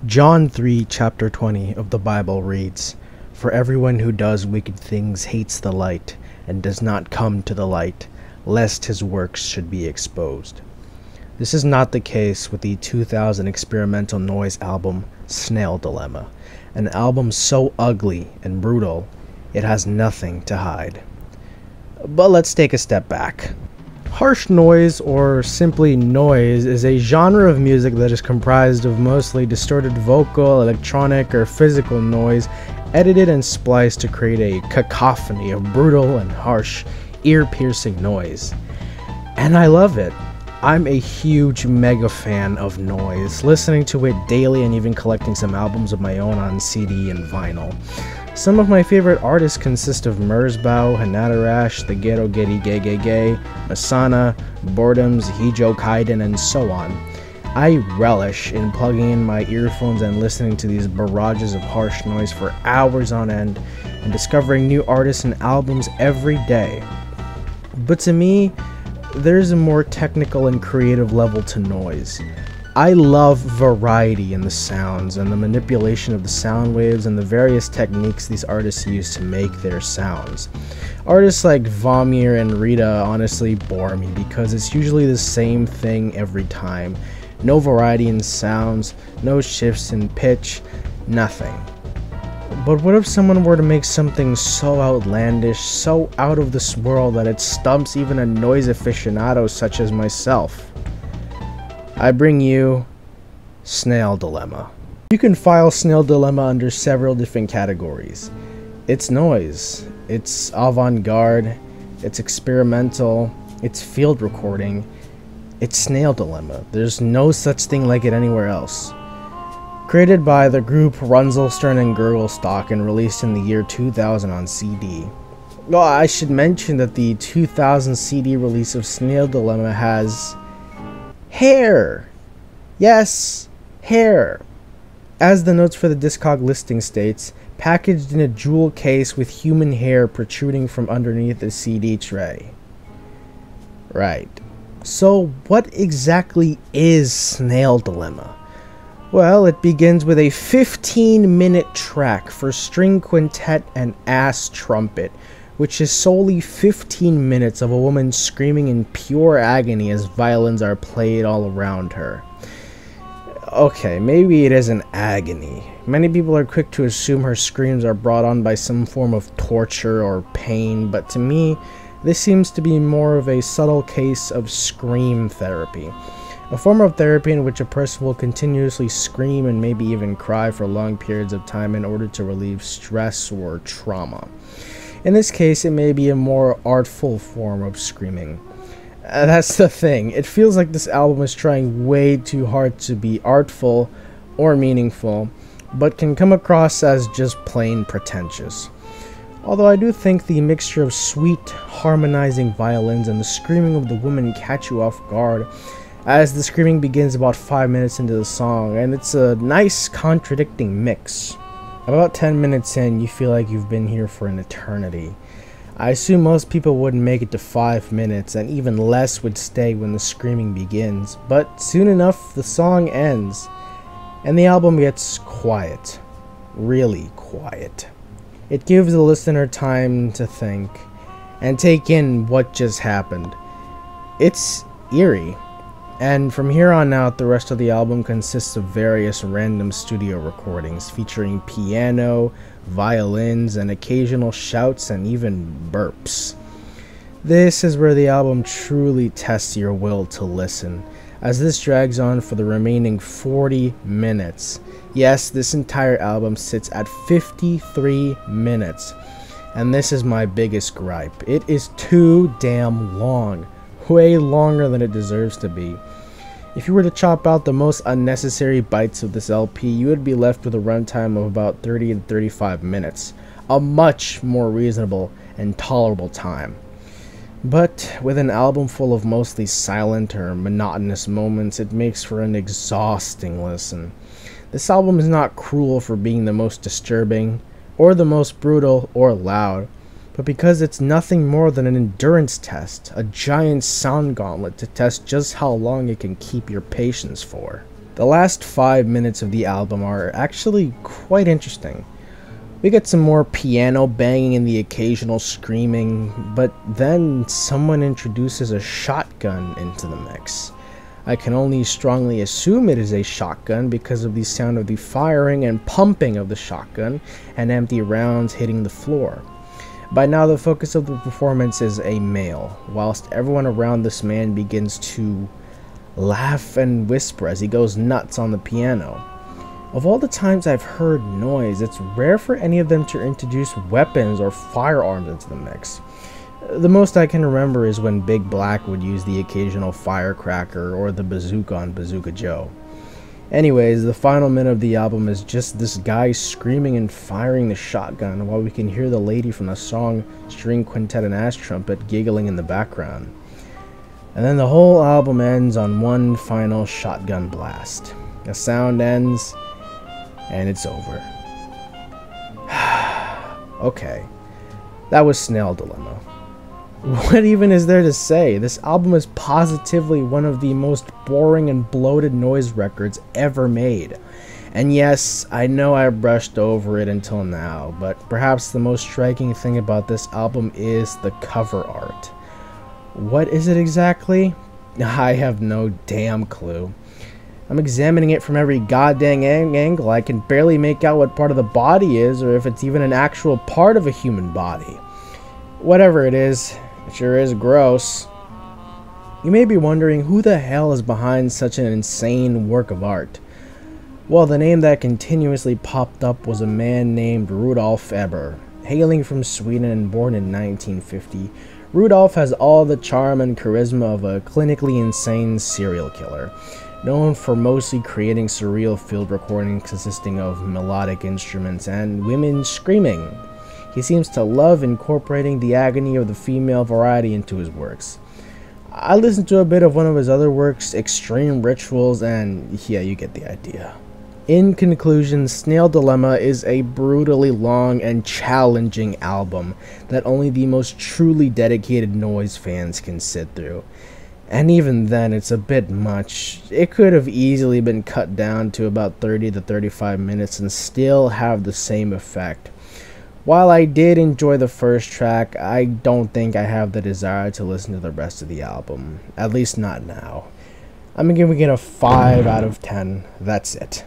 John 3, chapter 20 of the Bible reads, "For everyone who does wicked things hates the light, and does not come to the light, lest his works should be exposed." This is not the case with the 2000 experimental noise album, Snail Dilemma, an album so ugly and brutal, it has nothing to hide. But let's take a step back. Harsh noise, or simply noise, is a genre of music that is comprised of mostly distorted vocal, electronic, or physical noise, edited and spliced to create a cacophony of brutal and harsh, ear-piercing noise. And I love it. I'm a huge mega fan of noise, listening to it daily and even collecting some albums of my own on CD and vinyl. Some of my favorite artists consist of Merzbow, Hanatarash, The Ghetto Getty Gay Gay Gay, Masana, Boredoms, Hijo Kaiden, and so on. I relish in plugging in my earphones and listening to these barrages of harsh noise for hours on end, and discovering new artists and albums every day. But to me, there's a more technical and creative level to noise. I love variety in the sounds and the manipulation of the sound waves and the various techniques these artists use to make their sounds. Artists like Vamir and Rita honestly bore me because it's usually the same thing every time. No variety in sounds, no shifts in pitch, nothing. But what if someone were to make something so outlandish, so out of this world that it stumps even a noise aficionado such as myself? I bring you Snail Dilemma. You can file Snail Dilemma under several different categories. It's noise, it's avant-garde, it's experimental, it's field recording, it's Snail Dilemma. There's no such thing like it anywhere else. Created by the group Runzelstern and Gurgelstock and released in the year 2000 on CD. Well, I should mention that the 2000 CD release of Snail Dilemma has hair! Yes, hair! As the notes for the Discog listing states, packaged in a jewel case with human hair protruding from underneath the CD tray. Right. So what exactly is Snail Dilemma? Well, it begins with a 15-minute track for string quintet and ass trumpet, which is solely 15 minutes of a woman screaming in pure agony as violins are played all around her. Okay, maybe it isn't agony. Many people are quick to assume her screams are brought on by some form of torture or pain, but to me, this seems to be more of a subtle case of scream therapy. A form of therapy in which a person will continuously scream and maybe even cry for long periods of time in order to relieve stress or trauma. In this case, it may be a more artful form of screaming. That's the thing. It feels like this album is trying way too hard to be artful or meaningful, but can come across as just plain pretentious. Although I do think the mixture of sweet, harmonizing violins and the screaming of the woman catch you off guard, as the screaming begins about 5 minutes into the song, and it's a nice contradicting mix. About 10 minutes in, you feel like you've been here for an eternity. I assume most people wouldn't make it to 5 minutes, and even less would stay when the screaming begins, but soon enough the song ends, and the album gets quiet. Really quiet. It gives the listener time to think, and take in what just happened. It's eerie. And from here on out, the rest of the album consists of various random studio recordings featuring piano, violins, and occasional shouts and even burps. This is where the album truly tests your will to listen, as this drags on for the remaining 40 minutes. Yes, this entire album sits at 53 minutes, and this is my biggest gripe. It is too damn long. Way longer than it deserves to be. If you were to chop out the most unnecessary bites of this LP, you would be left with a runtime of about 30 to 35 minutes, a much more reasonable and tolerable time. But with an album full of mostly silent or monotonous moments, it makes for an exhausting listen. This album is not cruel for being the most disturbing, or the most brutal or loud, but because it's nothing more than an endurance test, a giant sound gauntlet to test just how long it can keep your patience for. The last 5 minutes of the album are actually quite interesting. We get some more piano banging and the occasional screaming, but then someone introduces a shotgun into the mix. I can only strongly assume it is a shotgun because of the sound of the firing and pumping of the shotgun and empty rounds hitting the floor. By now the focus of the performance is a male, whilst everyone around this man begins to laugh and whisper as he goes nuts on the piano. Of all the times I've heard noise, it's rare for any of them to introduce weapons or firearms into the mix. The most I can remember is when Big Black would use the occasional firecracker or the bazooka on Bazooka Joe. Anyways, the final minute of the album is just this guy screaming and firing the shotgun while we can hear the lady from the song String Quintet and Ass Trumpet giggling in the background. And then the whole album ends on one final shotgun blast. The sound ends, and it's over. Okay, that was Snail Dilemma. What even is there to say? This album is positively one of the most boring and bloated noise records ever made. And yes, I know I brushed over it until now, but perhaps the most striking thing about this album is the cover art. What is it exactly? I have no damn clue. I'm examining it from every goddamn angle. I can barely make out what part of the body is, or if it's even an actual part of a human body. Whatever it is, it sure is gross. You may be wondering who the hell is behind such an insane work of art. Well, the name that continuously popped up was a man named Rudolf Eber. Hailing from Sweden and born in 1950, Rudolf has all the charm and charisma of a clinically insane serial killer, known for mostly creating surreal field recordings consisting of melodic instruments and women screaming. He seems to love incorporating the agony of the female variety into his works. I listened to a bit of one of his other works, Extreme Rituals, and yeah, you get the idea. In conclusion, Snail Dilemma is a brutally long and challenging album that only the most truly dedicated noise fans can sit through. And even then, it's a bit much. It could have easily been cut down to about 30 to 35 minutes and still have the same effect. While I did enjoy the first track, I don't think I have the desire to listen to the rest of the album. At least not now. I'm giving it a 5 out of 10. That's it.